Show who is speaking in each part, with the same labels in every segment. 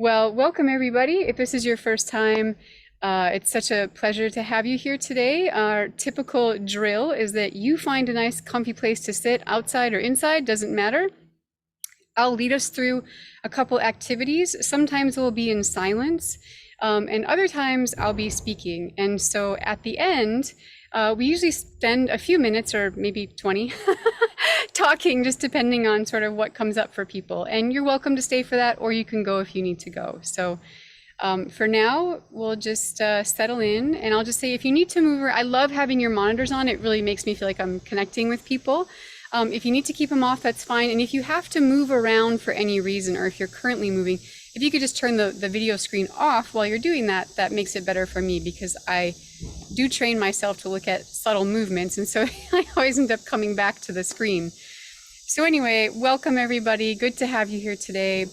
Speaker 1: Well, welcome everybody. If this is your first time, it's such a pleasure to have you here today. Our typical drill is that you find a nice comfy place to sit, outside or inside, doesn't matter. I'll lead us through a couple activities. Sometimes we'll be in silence, and other times I'll be speaking. And so at the end, we usually spend a few minutes or maybe 20 talking, just depending on sort of what comes up for people. And you're welcome to stay for that, or you can go if you need to go. So for now, we'll just settle in, and I'll just say if you need to move, I love having your monitors on. It really makes me feel like I'm connecting with people. If you need to keep them off, that's fine. And if you have to move around for any reason, or if you're currently moving, if you could just turn the video screen off while you're doing that, that makes it better for me, because I do train myself to look at subtle movements. And so I always end up coming back to the screen. So anyway, welcome everybody. Good to have you here today.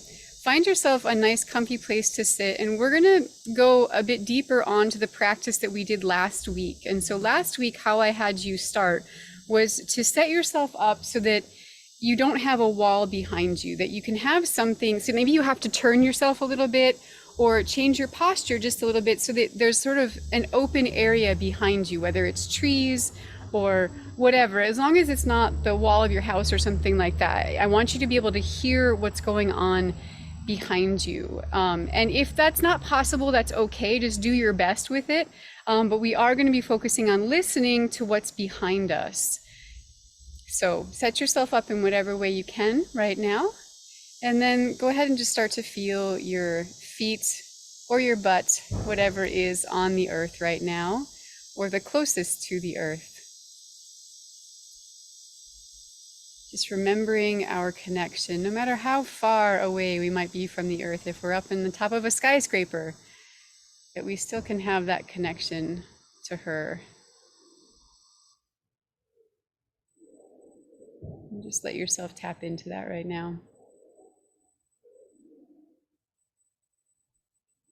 Speaker 1: Find yourself a nice comfy place to sit, and we're gonna go a bit deeper onto the practice that we did last week. And so last week, how I had you start was to set yourself up so that you don't have a wall behind you, that you can have something. So maybe you have to turn yourself a little bit or change your posture just a little bit so that there's sort of an open area behind you, whether it's trees or whatever, as long as it's not the wall of your house or something like that. I want you to be able to hear what's going on behind you. And if that's not possible, that's okay. Just do your best with it. But we are going to be focusing on listening to what's behind us. So set yourself up in whatever way you can right now. And then go ahead and just start to feel your feet or your butt, whatever is on the earth right now, or the closest to the earth. Just remembering our connection, no matter how far away we might be from the earth. If we're up in the top of a skyscraper, that we still can have that connection to her. And just let yourself tap into that right now.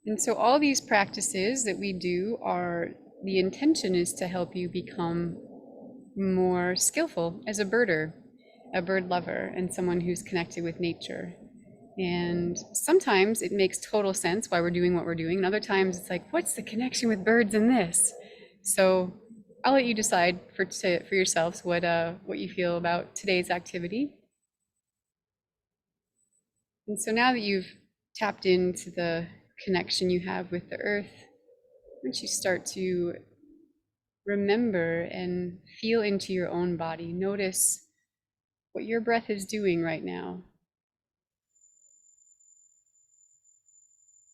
Speaker 1: And so all these practices that we do are, the intention is to help you become more skillful as a birder, a bird lover, and someone who's connected with nature. And sometimes it makes total sense why we're doing what we're doing, and other times it's like, what's the connection with birds in this? So I'll let you decide for yourselves what you feel about today's activity. And so now that you've tapped into the connection you have with the earth, once you start to remember and feel into your own body, notice what your breath is doing right now.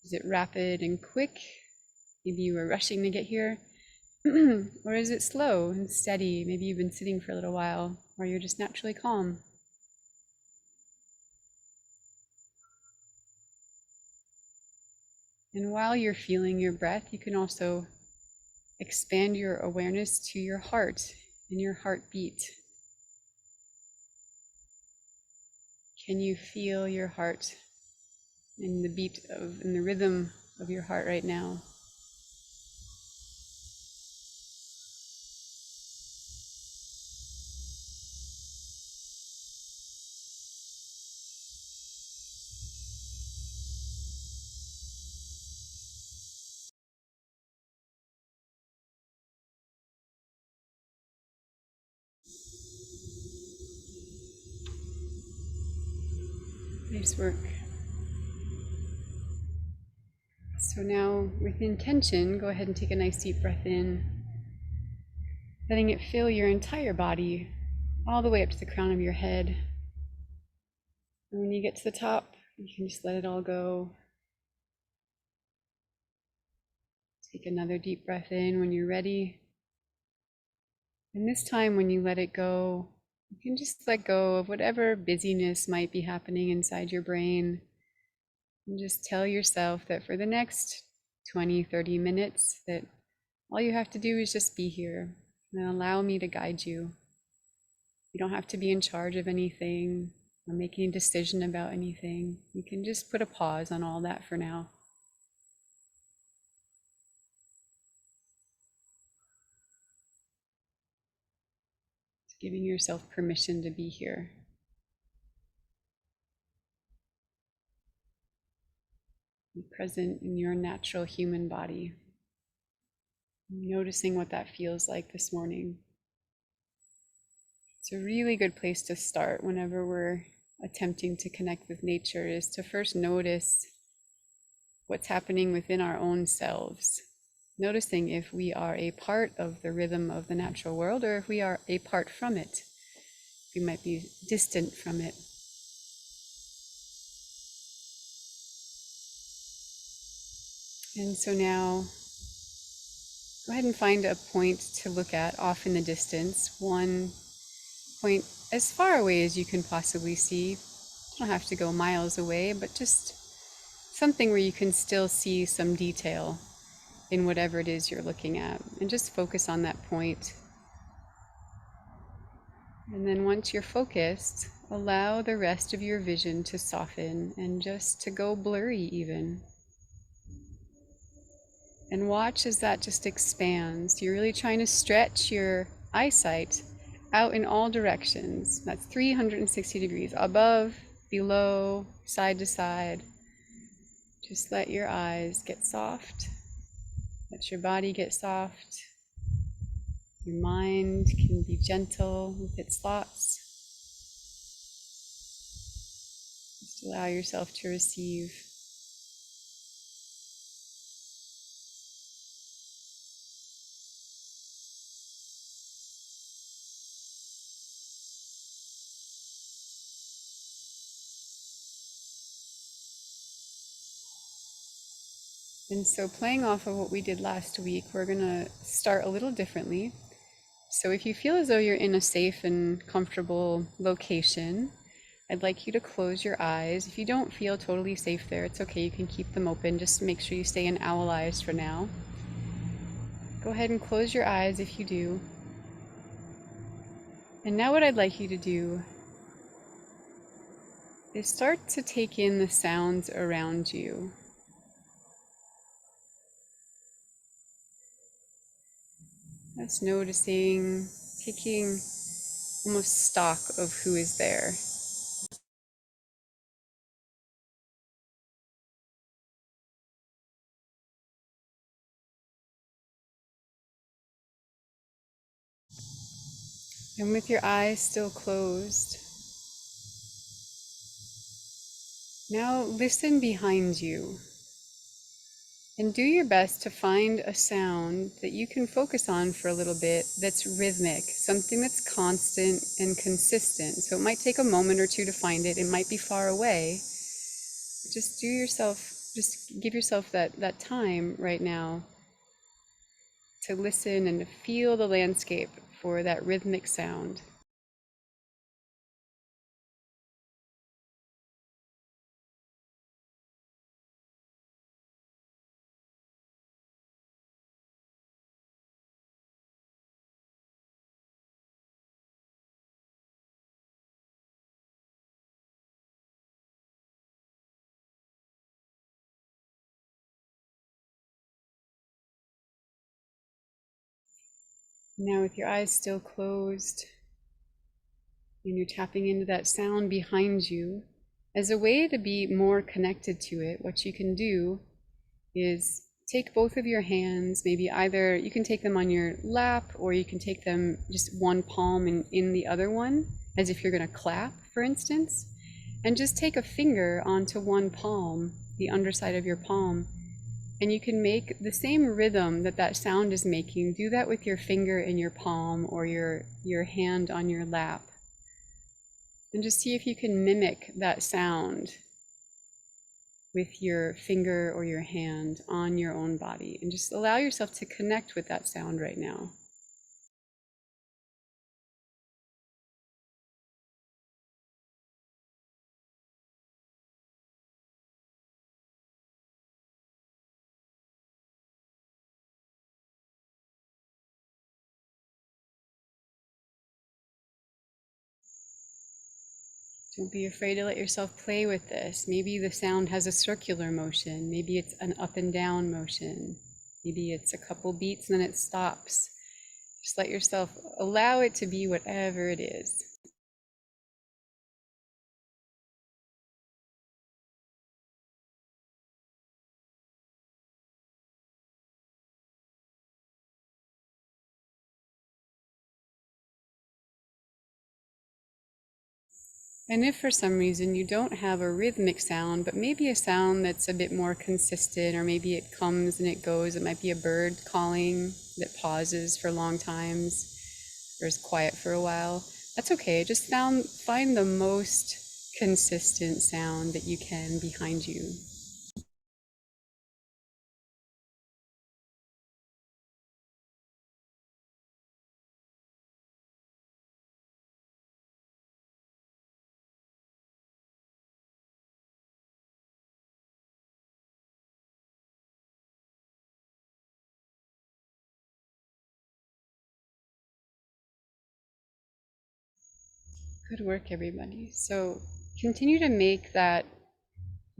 Speaker 1: Is it rapid and quick? Maybe you were rushing to get here. Or is it slow and steady? Maybe you've been sitting for a little while, or you're just naturally calm. And while you're feeling your breath, you can also expand your awareness to your heart and your heartbeat. Can you feel your heart and the beat of and the rhythm of your heart right now? Nice work. So now, with intention, go ahead and take a nice deep breath in, letting it fill your entire body, all the way up to the crown of your head. And when you get to the top, you can just let it all go. Take another deep breath in when you're ready. And this time, when you let it go, you can just let go of whatever busyness might be happening inside your brain. And just tell yourself that for the next 20, 30 minutes, that all you have to do is just be here and allow me to guide you. You don't have to be in charge of anything or making a decision about anything. You can just put a pause on all that for now. Giving yourself permission to be here. Be present in your natural human body. Noticing what that feels like this morning. It's a really good place to start whenever we're attempting to connect with nature, is to first notice what's happening within our own selves. Noticing if we are a part of the rhythm of the natural world or if we are a part from it. We might be distant from it. And so now, go ahead and find a point to look at off in the distance. One point as far away as you can possibly see. You don't have to go miles away, but just something where you can still see some detail in whatever it is you're looking at. And just focus on that point. And then once you're focused, allow the rest of your vision to soften and just to go blurry even. And watch as that just expands. You're really trying to stretch your eyesight out in all directions. That's 360 degrees, above, below, side to side. Just let your eyes get soft. Let your body get soft. Your mind can be gentle with its thoughts. Just allow yourself to receive. And so, playing off of what we did last week, we're going to start a little differently. So if you feel as though you're in a safe and comfortable location, I'd like you to close your eyes. If you don't feel totally safe there, it's okay, you can keep them open. Just make sure you stay in owl eyes for now. Go ahead and close your eyes if you do. And now what I'd like you to do is start to take in the sounds around you. Just noticing, taking almost stock of who is there. And with your eyes still closed, now listen behind you. And do your best to find a sound that you can focus on for a little bit that's rhythmic, something that's constant and consistent. So it might take a moment or two to find it. It might be far away. Just give yourself that time right now to listen and to feel the landscape for that rhythmic sound. Now with your eyes still closed, and you're tapping into that sound behind you, as a way to be more connected to it, what you can do is take both of your hands, maybe either you can take them on your lap or you can take them just one palm in the other one, as if you're going to clap, for instance, and just take a finger onto one palm, the underside of your palm, and you can make the same rhythm that sound is making. Do that with your finger in your palm or your hand on your lap. And just see if you can mimic that sound with your finger or your hand on your own body. And just allow yourself to connect with that sound right now. Don't be afraid to let yourself play with this. Maybe the sound has a circular motion. Maybe it's an up and down motion. Maybe it's a couple beats and then it stops. Just let yourself allow it to be whatever it is. And if for some reason you don't have a rhythmic sound, but maybe a sound that's a bit more consistent, or maybe it comes and it goes, it might be a bird calling that pauses for long times or is quiet for a while, that's okay. Just find the most consistent sound that you can behind you. Good work, everybody. So continue to make that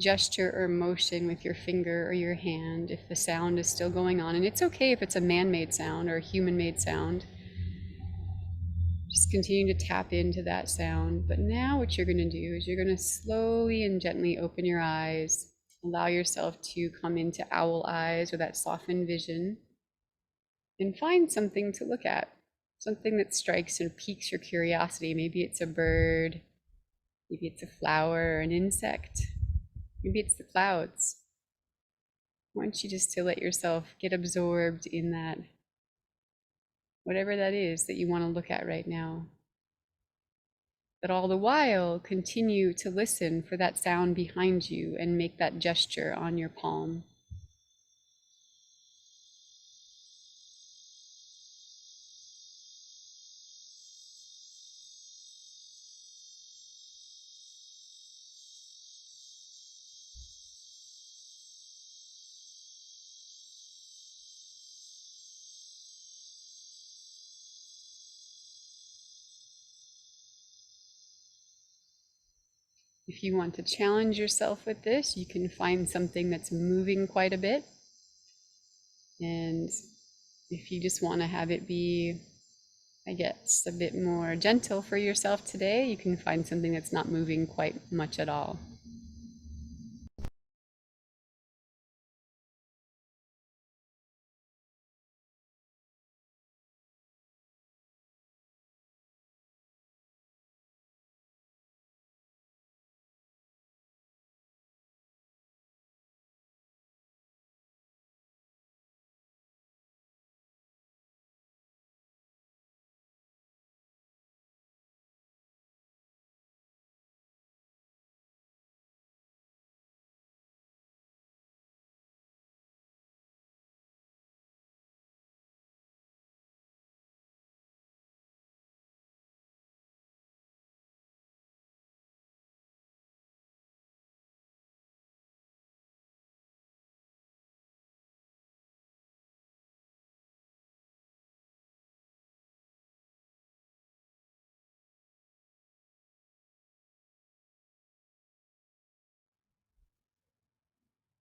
Speaker 1: gesture or motion with your finger or your hand if the sound is still going on. And it's okay if it's a man-made sound or a human-made sound. Just continue to tap into that sound. But now what you're going to do is you're going to slowly and gently open your eyes. Allow yourself to come into owl eyes or that softened vision. And find something to look at. Something that strikes and piques your curiosity. Maybe it's a bird. Maybe it's a flower or an insect. Maybe it's the clouds. I want you just to let yourself get absorbed in that, whatever that is that you want to look at right now. But all the while, continue to listen for that sound behind you and make that gesture on your palm. If you want to challenge yourself with this, you can find something that's moving quite a bit. And if you just want to have it be, I guess, a bit more gentle for yourself today, you can find something that's not moving quite much at all.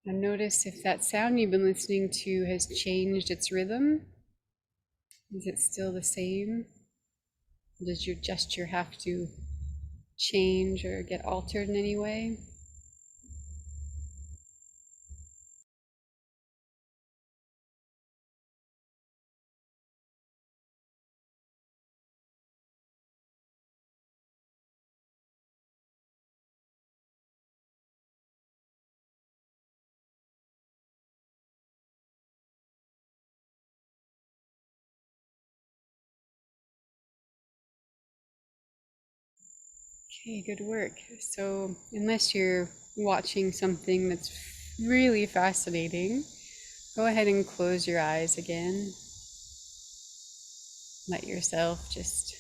Speaker 1: And notice if that sound you've been listening to has changed its rhythm. Is it still the same? Does your gesture have to change or get altered in any way? Okay, good work. So, unless you're watching something that's really fascinating, go ahead and close your eyes again. Let yourself just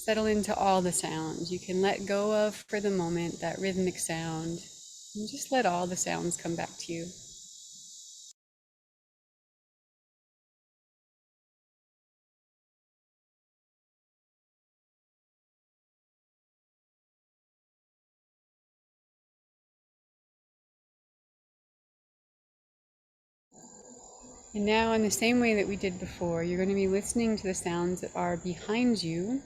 Speaker 1: settle into all the sounds you can let go of for the moment, that rhythmic sound, and just let all the sounds come back to you. And now, in the same way that we did before, you're going to be listening to the sounds that are behind you.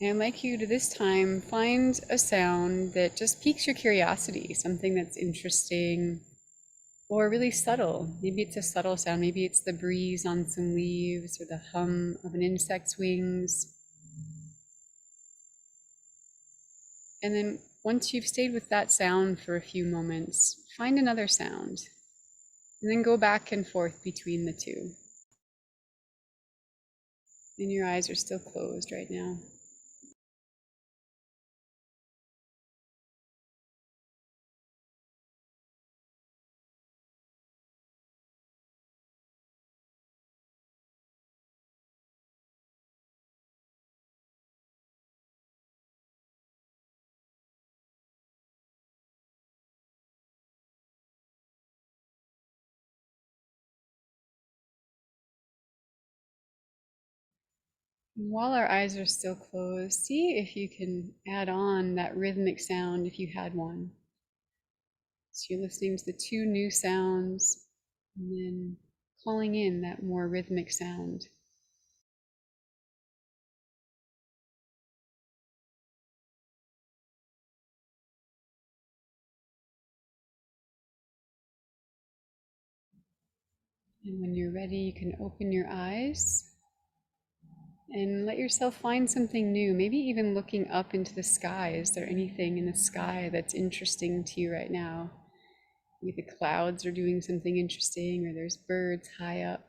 Speaker 1: And I'd like you to this time find a sound that just piques your curiosity, something that's interesting or really subtle. Maybe it's a subtle sound, maybe it's the breeze on some leaves or the hum of an insect's wings. And then once you've stayed with that sound for a few moments, find another sound, and then go back and forth between the two. And your eyes are still closed right now. While our eyes are still closed, see if you can add on that rhythmic sound if you had one. So you're listening to the two new sounds and then calling in that more rhythmic sound. And when you're ready, you can open your eyes and let yourself find something new, maybe even looking up into the sky. Is there anything in the sky that's interesting to you right now? Maybe the clouds are doing something interesting, or there's birds high up.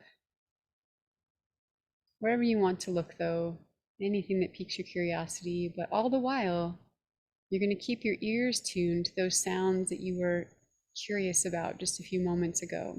Speaker 1: Wherever you want to look, though, anything that piques your curiosity, but all the while, you're going to keep your ears tuned to those sounds that you were curious about just a few moments ago.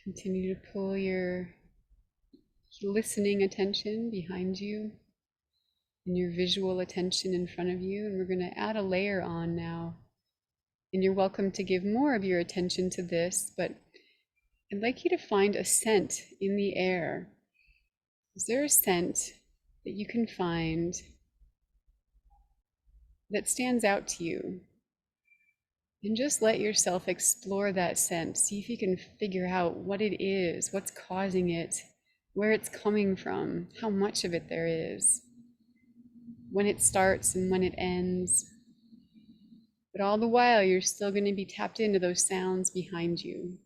Speaker 1: Continue to pull your listening attention behind you and your visual attention in front of you. And we're going to add a layer on now. And you're welcome to give more of your attention to this, but I'd like you to find a scent in the air. Is there a scent that you can find that stands out to you? And just let yourself explore that scent. See if you can figure out what it is, what's causing it, where it's coming from, how much of it there is, when it starts and when it ends. But all the while, you're still going to be tapped into those sounds behind you.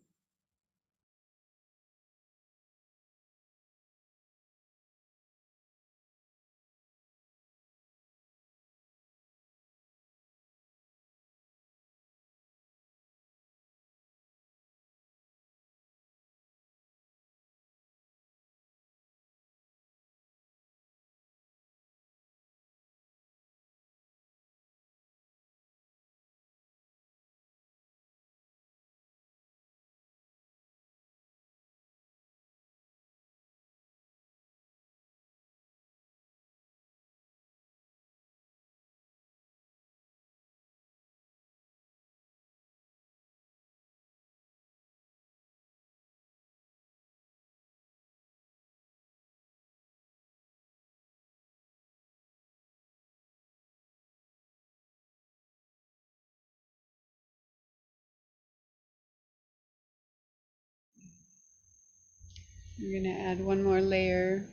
Speaker 1: You're going to add one more layer,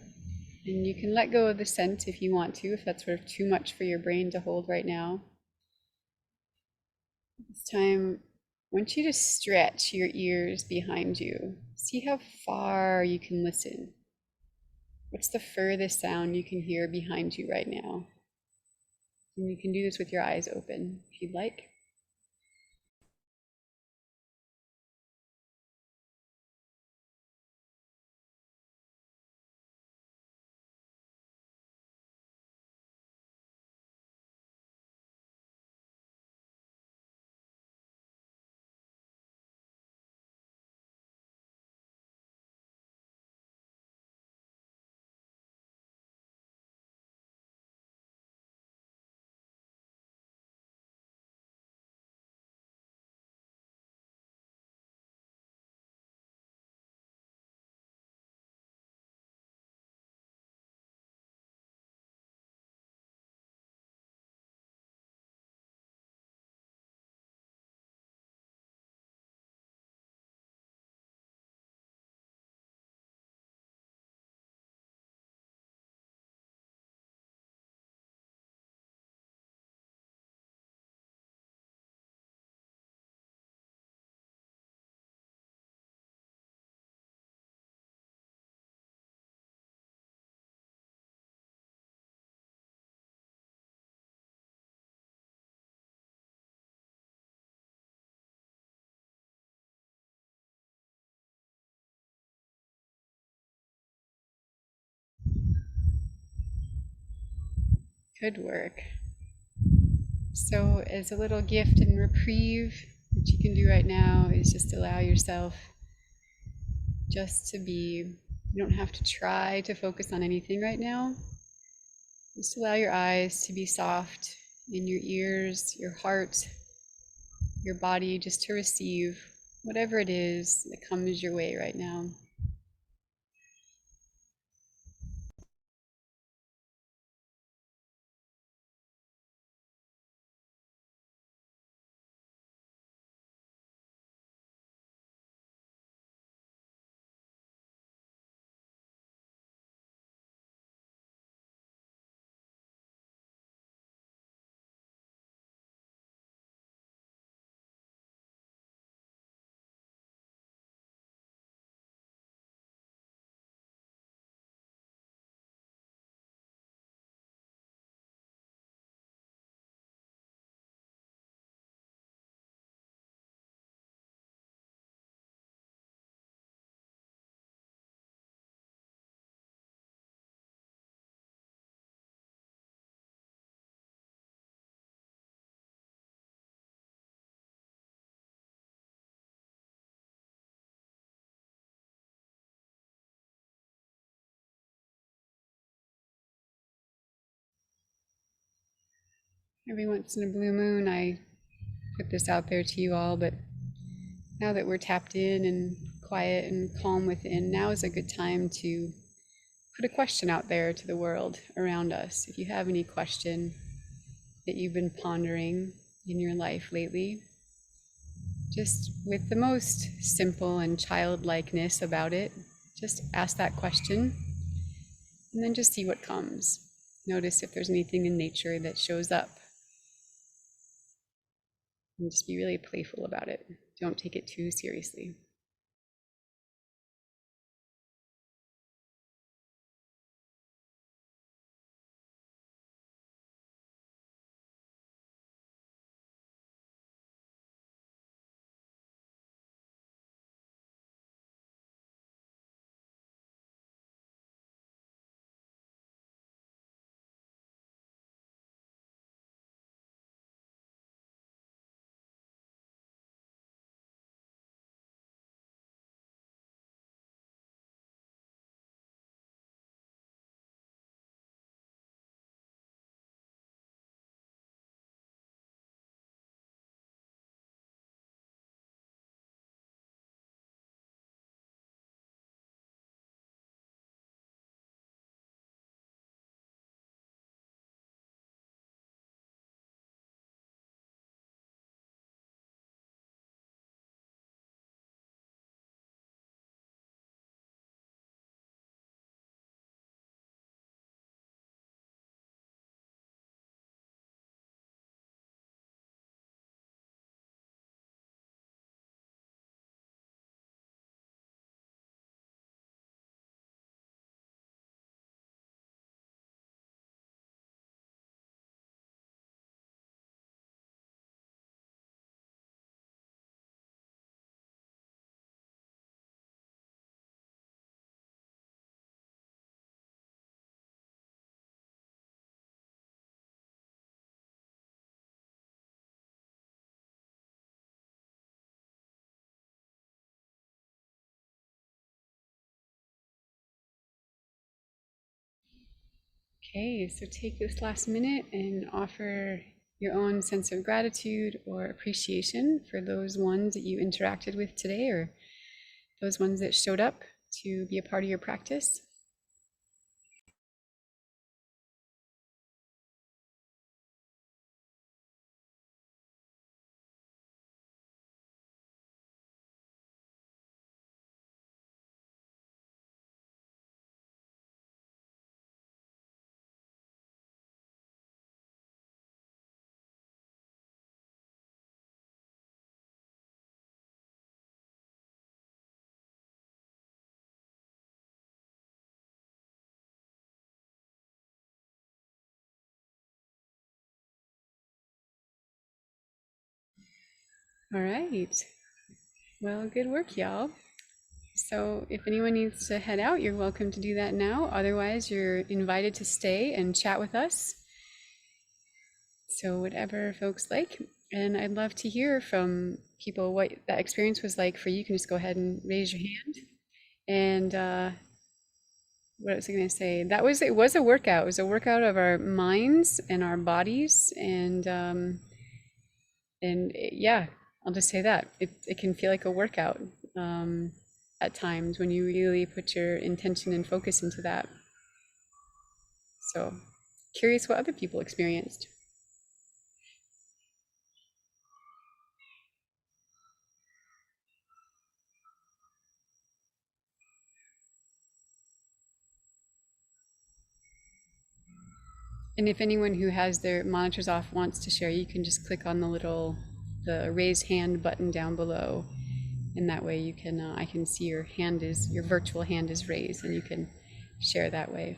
Speaker 1: and you can let go of the scent if you want to, if that's sort of too much for your brain to hold right now. This time, I want you to stretch your ears behind you. See how far you can listen. What's the furthest sound you can hear behind you right now? And you can do this with your eyes open if you'd like. Good work. So as a little gift and reprieve, what you can do right now is just allow yourself just to be. You don't have to try to focus on anything right now. Just allow your eyes to be soft, and your ears, your heart, your body just to receive whatever it is that comes your way right now. Every once in a blue moon, I put this out there to you all, but now that we're tapped in and quiet and calm within, now is a good time to put a question out there to the world around us. If you have any question that you've been pondering in your life lately, just with the most simple and childlikeness about it, just ask that question and then just see what comes. Notice if there's anything in nature that shows up, and just be really playful about it. Don't take it too seriously. Okay, so take this last minute and offer your own sense of gratitude or appreciation for those ones that you interacted with today, or those ones that showed up to be a part of your practice. All right. Well, good work, y'all. So if anyone needs to head out, you're welcome to do that now. Otherwise, you're invited to stay and chat with us. So whatever folks like, and I'd love to hear from people what that experience was like for you. You can just go ahead and raise your hand. And what was I going to say? It was a workout. It was a workout of our minds and our bodies, yeah, I'll just say that it can feel like a workout um, at times when you really put your intention and focus into that. So curious what other people experienced. And if anyone who has their monitors off wants to share, you can just click on the raise hand button down below. And that way you can, I can see your virtual hand is raised and you can share that way.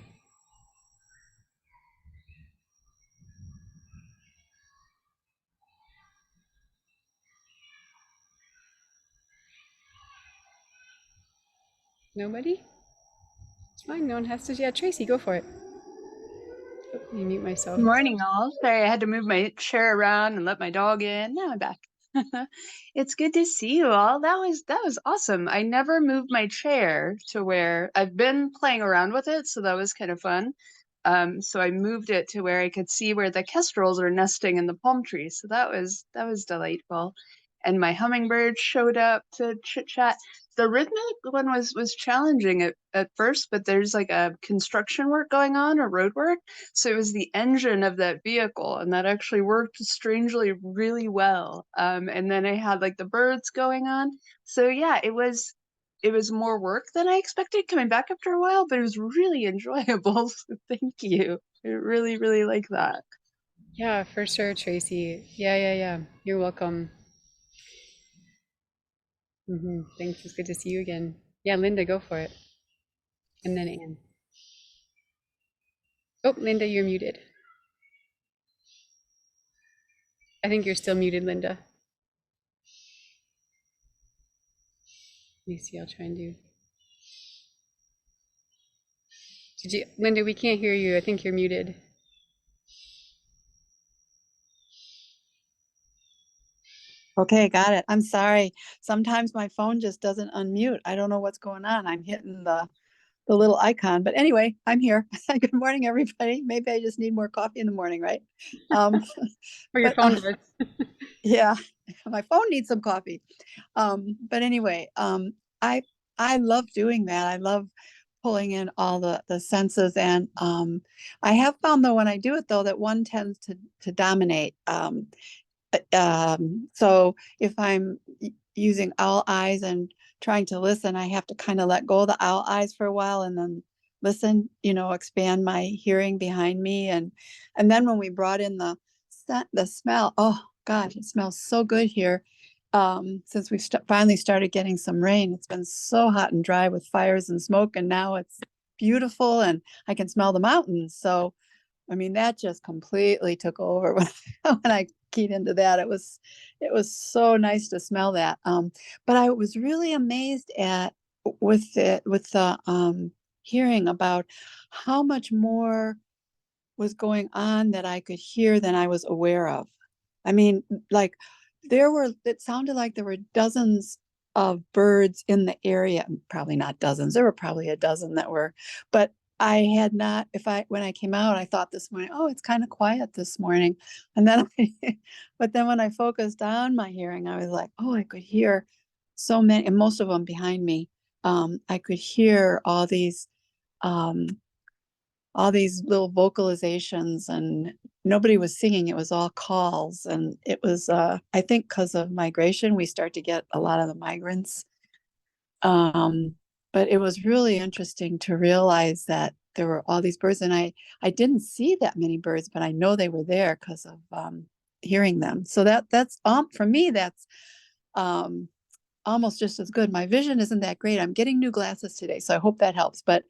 Speaker 1: Nobody? It's fine, no one has to. Yeah, Tracy, go for it. Oh, let me mute myself.
Speaker 2: Good morning, all. Sorry, I had to move my chair around and let my dog in. Now I'm back. It's good to see you all. That was awesome. I never moved my chair to where I've been playing around with it, so that was kind of fun. So I moved it to where I could see where the kestrels are nesting in the palm tree. So that was delightful. And my hummingbird showed up to chit chat. The rhythmic one was challenging at first, but there's like a construction work going on or road work. So it was the engine of that vehicle, and that actually worked strangely really well. And then I had like the birds going on. So yeah, it was more work than I expected coming back after a while, but it was really enjoyable. So thank you. I really, really like that.
Speaker 1: Yeah, for sure, Tracy. Yeah. You're welcome. Thanks. It's good to see you again. Yeah, Linda, go for it. And then Anne. Oh, Linda, you're muted. I think you're still muted, Linda. Let me see. I'll try and do. Linda, we can't hear you. I think you're muted.
Speaker 3: Okay, got it. I'm sorry. Sometimes my phone just doesn't unmute. I don't know what's going on. I'm hitting the little icon. But anyway, I'm here. Good morning, everybody. Maybe I just need more coffee in the morning, right?
Speaker 1: Or your
Speaker 3: But
Speaker 1: phone does.
Speaker 3: yeah, my phone needs some coffee. But anyway, I love doing that. I love pulling in all the senses, and I have found though when I do it though that one tends to dominate. So if I'm using owl eyes and trying to listen, I have to kind of let go of the owl eyes for a while and then listen, expand my hearing behind me. And then when we brought in the scent, the smell, oh gosh, it smells so good here. Since we finally started getting some rain, it's been so hot and dry with fires and smoke, and now it's beautiful and I can smell the mountains. So I mean, that just completely took over when I keyed into that. It was so nice to smell that. But I was really amazed at with the hearing about how much more was going on that I could hear than I was aware of. I mean, like it sounded like there were dozens of birds in the area, probably not dozens, there were probably a dozen that were, but I had not, when I came out, I thought this morning, oh, it's kind of quiet this morning. And then, but then when I focused on my hearing, I was like, oh, I could hear so many, and most of them behind me. I could hear um, all these little vocalizations, and nobody was singing. It was all calls. And it was, I think because of migration, we start to get a lot of the migrants. Um, but it was really interesting to realize that there were all these birds, and I didn't see that many birds, but I know they were there because of hearing them. So that's for me, that's um, almost just as good. My vision isn't that great. I'm getting new glasses today, so I hope that helps. But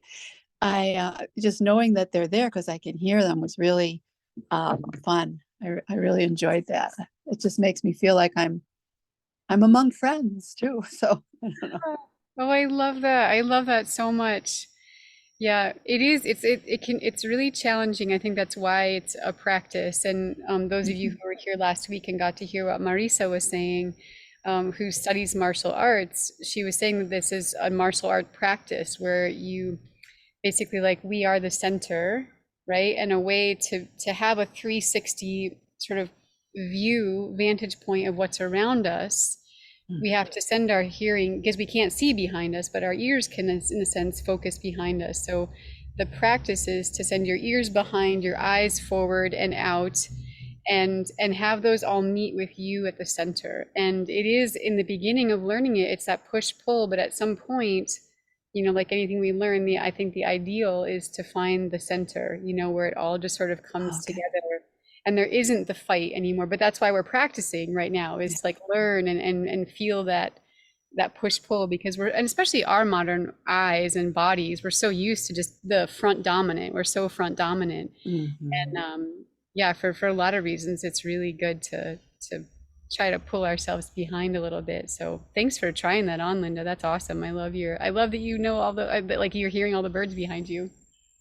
Speaker 3: I just knowing that they're there because I can hear them was really fun. I really enjoyed that. It just makes me feel like I'm among friends too. So I don't know.
Speaker 1: Oh, I love that. I love that so much. Yeah, it is. It's really challenging. I think that's why it's a practice. And those of you who were here last week and got to hear what Marisa was saying, who studies martial arts, she was saying that this is a martial art practice where you basically like we are the center, right? And a way to have a 360 sort of vantage point of what's around us. We have to send our hearing because we can't see behind us, but our ears can, in a sense, focus behind us. So the practice is to send your ears behind, your eyes forward and out, and have those all meet with you at the center. And it is in the beginning of learning it, it's that push pull, but at some point, like anything we learn, I think the ideal is to find the center, where it all just sort of comes
Speaker 3: Okay.
Speaker 1: together and there isn't the fight anymore. But that's why we're practicing right now, is to like learn and feel that push pull, because and especially our modern eyes and bodies, we're so used to just the front dominant. We're so front dominant. And yeah, for a lot of reasons, it's really good to try to pull ourselves behind a little bit. So thanks for trying that on, Linda. That's awesome. I love that all the, like you're hearing all the birds behind you.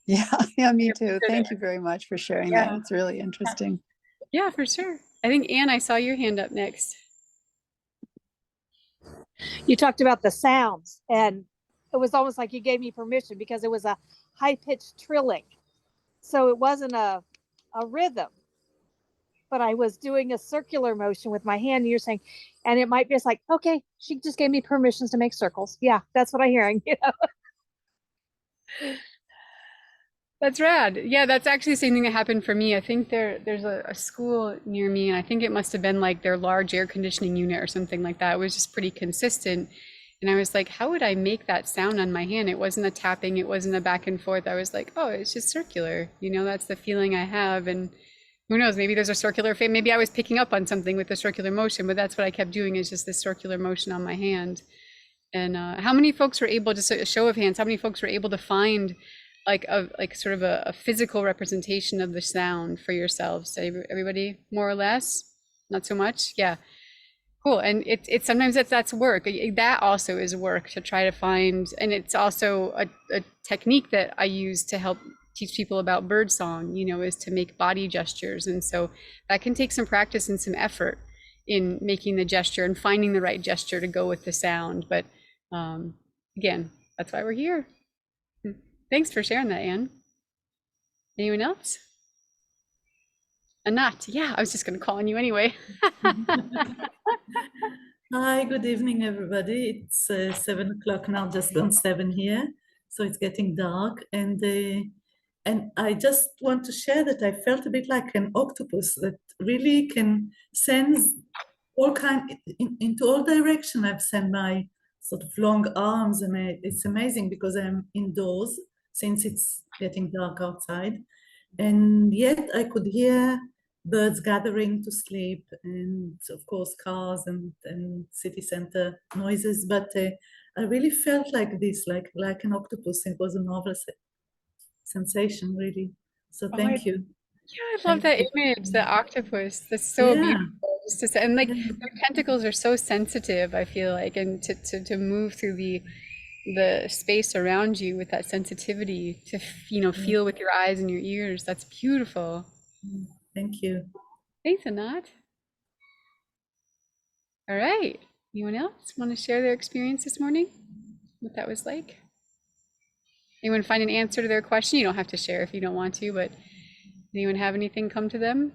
Speaker 3: Yeah, me too. Thank you very much for sharing that.
Speaker 1: Yeah.
Speaker 3: It's really interesting.
Speaker 1: Yeah, for sure. I think, Anne, I saw your hand up next.
Speaker 4: You talked about the sounds, and it was almost like you gave me permission because it was a high-pitched trilling. So it wasn't a rhythm, but I was doing a circular motion with my hand. And you're saying, and it might be just like, okay, she just gave me permissions to make circles. Yeah, that's what I'm hearing.
Speaker 1: That's rad. Yeah, that's actually the same thing that happened for me. I think there's a school near me, and I think it must have been like their large air conditioning unit or something like that. It was just pretty consistent. And I was like, how would I make that sound on my hand? It wasn't a tapping, it wasn't a back and forth. I was like, oh, it's just circular. That's the feeling I have. And who knows, maybe there's a circular maybe I was picking up on something with the circular motion, but that's what I kept doing, is just this circular motion on my hand. And how many folks were able, just a show of hands, how many folks were able to find like sort of a physical representation of the sound for yourselves? Everybody, more or less? Not so much? Yeah. Cool. And it's sometimes that's work. That also is work to try to find, and it's also a technique that I use to help teach people about birdsong, is to make body gestures. And so that can take some practice and some effort in making the gesture and finding the right gesture to go with the sound. But again, that's why we're here. Thanks for sharing that, Anne. Anyone else? Anat, yeah, I was just going to call on you anyway.
Speaker 5: Hi, good evening, everybody. It's 7 o'clock now, just gone 7 here, so it's getting dark. And I just want to share that I felt a bit like an octopus that really can sense into all direction. I've sent my sort of long arms, and it's amazing because I'm indoors since it's getting dark outside, and yet I could hear birds gathering to sleep, and of course cars and city center noises. But I really felt like this, like an octopus. It was a marvelous sensation, really. So thank you.
Speaker 1: Yeah, I love that image, the octopus. That's so beautiful. Just to, and like their tentacles are so sensitive, I feel like, and to move through the space around you with that sensitivity, to feel with your eyes and your ears. That's beautiful.
Speaker 5: Thank you.
Speaker 1: Thanks, Anat. All right. Anyone else want to share their experience this morning? What that was like? Anyone find an answer to their question? You don't have to share if you don't want to, but anyone have anything come to them?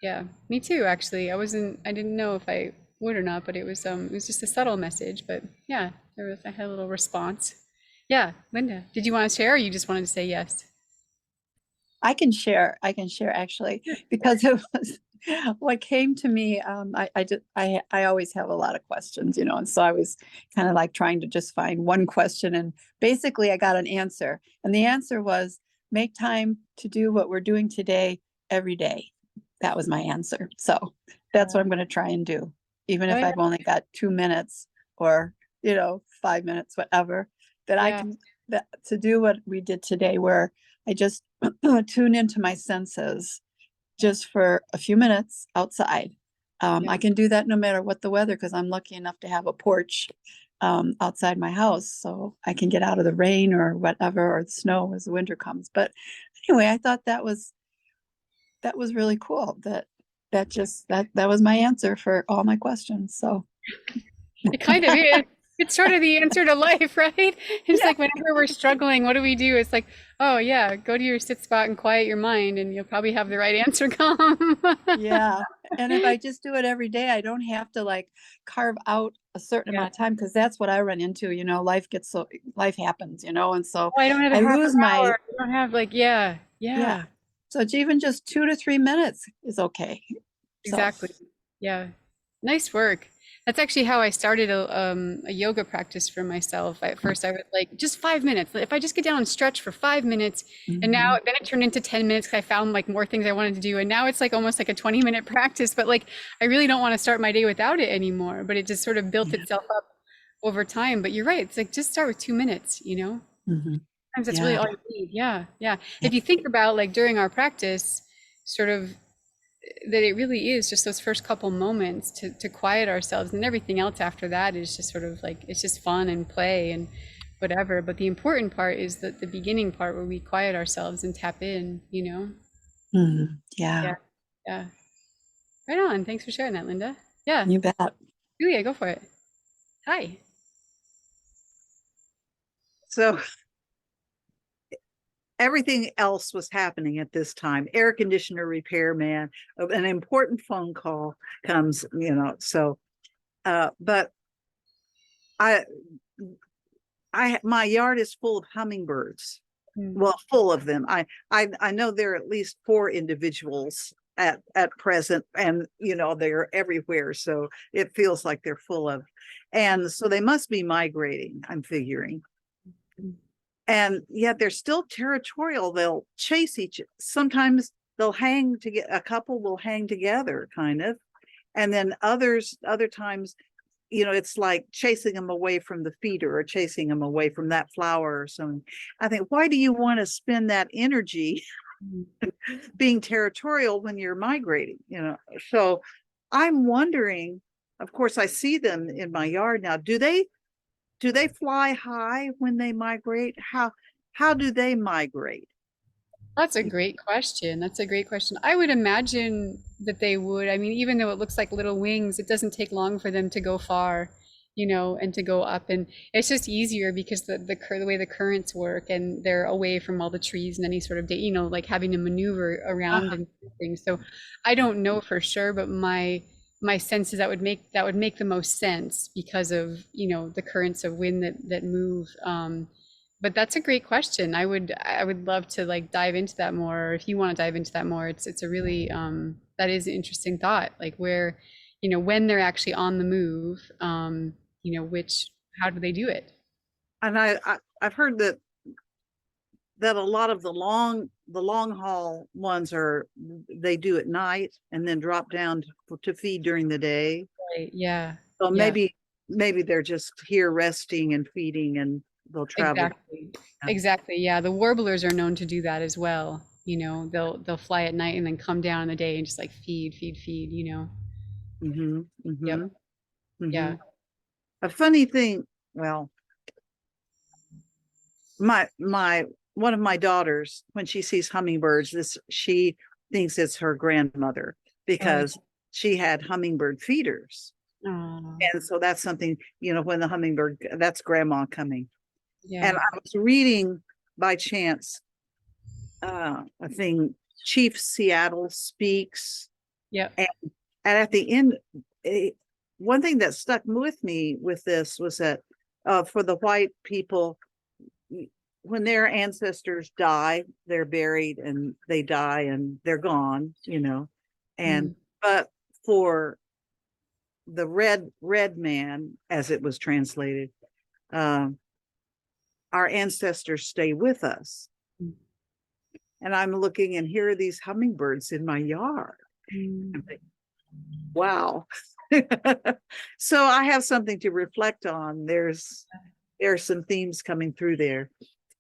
Speaker 1: Yeah, me too, actually. I didn't know if I would or not, but it was just a subtle message. But yeah, I had a little response. Yeah, Linda, did you want to share, or you just wanted to say yes?
Speaker 3: I can share actually, because it was what came to me. I always have a lot of questions, and so I was kind of like trying to just find one question, and basically I got an answer, and the answer was make time to do what we're doing today every day. That was my answer. So that's what I'm going to try and do, even if I've only got 2 minutes or 5 minutes, whatever. That I can to do what we did today, where I just tune into my senses just for a few minutes outside. I can do that no matter what the weather, because I'm lucky enough to have a porch outside my house, so I can get out of the rain or whatever, or the snow as the winter comes. But anyway, I thought that was really cool. That was my answer for all my questions. So
Speaker 1: It kind of is. It's sort of the answer to life, right? It's
Speaker 3: Yeah.
Speaker 1: like whenever we're struggling, what do we do? It's like, oh yeah, go to your sit spot and quiet your mind, and you'll probably have the right answer come.
Speaker 3: yeah. And if I just do it every day, I don't have to like carve out a certain
Speaker 1: Yeah.
Speaker 3: amount of time, because that's what I run into, life happens, and so
Speaker 1: Oh, I don't have a
Speaker 3: I
Speaker 1: half
Speaker 3: lose
Speaker 1: an
Speaker 3: my,
Speaker 1: hour. I don't have like, yeah.
Speaker 3: so it's even just 2 to 3 minutes is okay. So,
Speaker 1: Exactly. Yeah. Nice work. That's actually how I started a yoga practice for myself. At first, I was like, just 5 minutes. If I just get down and stretch for 5 minutes, and now then it turned into 10 minutes because I found like more things I wanted to do. And now it's like almost like a 20-minute practice, but like I really don't want to start my day without it anymore. But it just sort of built itself up over time. But you're right. It's like just start with 2 minutes,
Speaker 3: mhm.
Speaker 1: Sometimes that's really
Speaker 3: Yeah.
Speaker 1: all you need. Yeah. Yeah. If you think about like during our practice, sort of that it really is just those first couple moments to quiet ourselves, and everything else after that is just sort of like, it's just fun and play and whatever. But the important part is the beginning part where we quiet ourselves and tap in,
Speaker 3: Mhm. Yeah,
Speaker 1: Yeah. Yeah. Right on. Thanks for sharing that, Linda. Yeah.
Speaker 3: you bet.
Speaker 1: Julia, go for it. Hi.
Speaker 6: So everything else was happening at this time. Air conditioner repairman, an important phone call comes, so but I my yard is full of hummingbirds. Well, full of them. I know there are at least 4 individuals at present, and they're everywhere, so it feels like they're full of, and so they must be migrating, I'm figuring. And yet they're still territorial. They'll chase sometimes they'll hang to get, a couple will hang together kind of, and then other times it's like chasing them away from the feeder, or chasing them away from that flower or something. I think, why do you want to spend that energy being territorial when you're migrating? So I'm wondering, of course I see them in my yard now. Do they fly high when they migrate? How do they migrate?
Speaker 1: That's a great question. That's a great question. I would imagine that they would. I mean, even though it looks like little wings, it doesn't take long for them to go far, and to go up. And it's just easier because the way the currents work, and they're away from all the trees and any sort of like having to maneuver around and things. So I don't know for sure, but my sense is that would make the most sense because of, the currents of wind that move. But that's a great question. I would love to like dive into that more. If you want to dive into that more, it's a really that is an interesting thought. Like where, when they're actually on the move, how do they do it?
Speaker 6: And I've heard that a lot of the long haul ones they do at night and then drop down to feed during the day.
Speaker 1: Right. Yeah.
Speaker 6: So
Speaker 1: Yeah.
Speaker 6: maybe they're just here resting and feeding, and they'll travel.
Speaker 1: Exactly. Yeah. The warblers are known to do that as well. They'll fly at night and then come down in the day and just like feed.
Speaker 6: Mm-hmm, mm-hmm,
Speaker 1: Yep.
Speaker 6: mm-hmm.
Speaker 1: Yeah.
Speaker 6: A funny thing, well, one of my daughters, when she sees hummingbirds, she thinks it's her grandmother, because she had hummingbird feeders.
Speaker 1: Oh,
Speaker 6: And so that's something, when the hummingbird, that's grandma coming.
Speaker 1: yeah.
Speaker 6: And I was reading by chance a thing, Chief Seattle Speaks.
Speaker 1: Yeah.
Speaker 6: And at the end, one thing that stuck with me with this was that for the white people, when their ancestors die, they're buried and they die and they're gone, and but for the red man, as it was translated, our ancestors stay with us. And I'm looking, and here are these hummingbirds in my yard. I'm thinking, wow. So I have something to reflect on. There are some themes coming through there.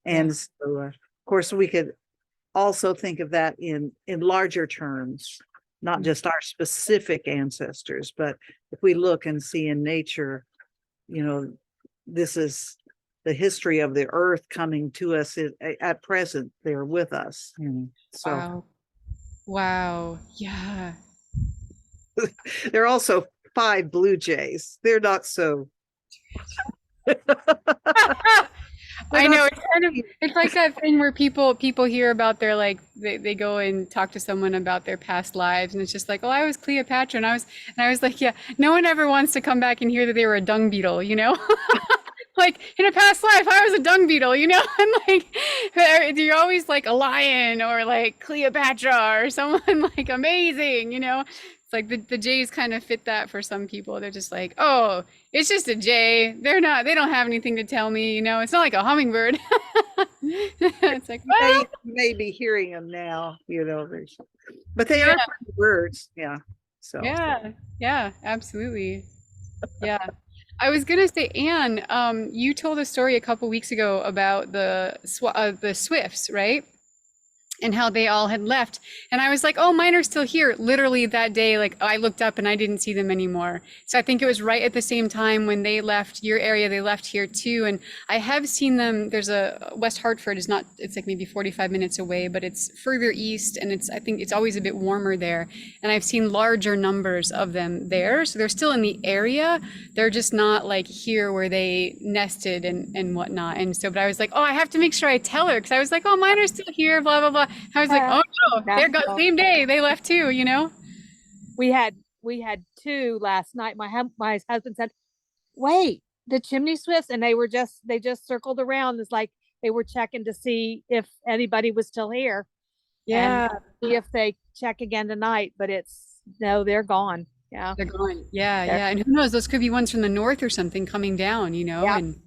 Speaker 6: And so of course we could also think of that in larger terms, not just our specific ancestors, but if we look and see in nature, you know, this is the history of the earth coming to us at present. They're with us. So
Speaker 1: Wow. Wow. Yeah.
Speaker 6: there are also 5 blue jays. They're not so.
Speaker 1: I know it's kind of, it's like that thing where people hear about their, like, they go and talk to someone about their past lives, and it's just like, oh, I was Cleopatra, and I was like, yeah, no one ever wants to come back and hear that they were a dung beetle, you know? Like, in a past life, I was a dung beetle, you know? And like, you're always like a lion or like Cleopatra or someone like amazing, you know? It's like the Jays kind of fit that for some people. They're just like, oh, it's just a Jay. They don't have anything to tell me, you know? It's not like a hummingbird. It's like, well,
Speaker 6: You may be hearing them now, you know, but they are pretty birds. Yeah. So
Speaker 1: yeah, absolutely. Yeah. I was gonna say, Anne, you told a story a couple weeks ago about the Swifts, right? And how they all had left. And I was like, oh, mine are still here. Literally that day, like I looked up and I didn't see them anymore. So I think it was right at the same time when they left your area, they left here too. And I have seen them. There's a West Hartford is not, it's like maybe 45 minutes away, but it's further east. And I think it's always a bit warmer there. And I've seen larger numbers of them there. So they're still in the area. They're just not like here where they nested and whatnot. And so, but I was like, oh, I have to make sure I tell her. Cause I was like, oh, mine are still here, blah, blah, blah. I was like, oh no, they're gone same day. They left too, you know?
Speaker 4: We had 2 last night. My husband said, wait, the chimney swifts, and they just circled around. It's like they were checking to see if anybody was still here.
Speaker 1: Yeah.
Speaker 4: And see if they check again tonight, but no, they're gone. Yeah.
Speaker 1: They're gone. Yeah. And who knows, those could be ones from the north or something coming down, you know?
Speaker 4: Yeah.
Speaker 1: And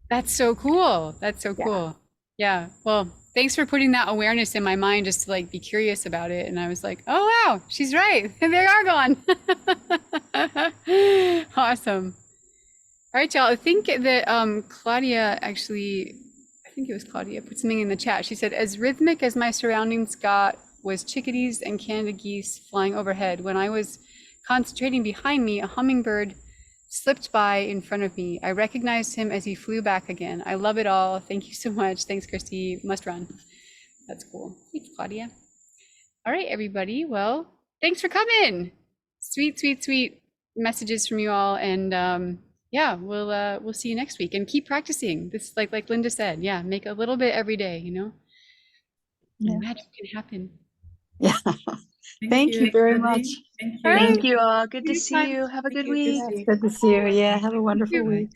Speaker 1: that's so cool. That's so cool. Yeah. Well, thanks for putting that awareness in my mind just to like be curious about it. And I was like, oh wow, she's right. They are gone. Awesome. All right, y'all. I think that Claudia actually, I think it was Claudia, put something in the chat. She said, as rhythmic as my surroundings got was chickadees and Canada geese flying overhead. When I was concentrating behind me, a hummingbird slipped by in front of me. I recognized him as he flew back again. I love it all. Thank you so much. Thanks, Kristi. Must run. That's cool. Thanks, Claudia. All right, everybody. Well, thanks for coming. Sweet, sweet, sweet messages from you all. And yeah, we'll see you next week. And keep practicing. This, like Linda said, yeah, make a little bit every day, you know? And magic can happen.
Speaker 3: Yeah. Thank you very much.
Speaker 5: Thank you.
Speaker 2: Thank you all. Good to
Speaker 1: Anytime.
Speaker 2: see you. Have a good week.
Speaker 3: Good to see you. Yeah, have a wonderful week.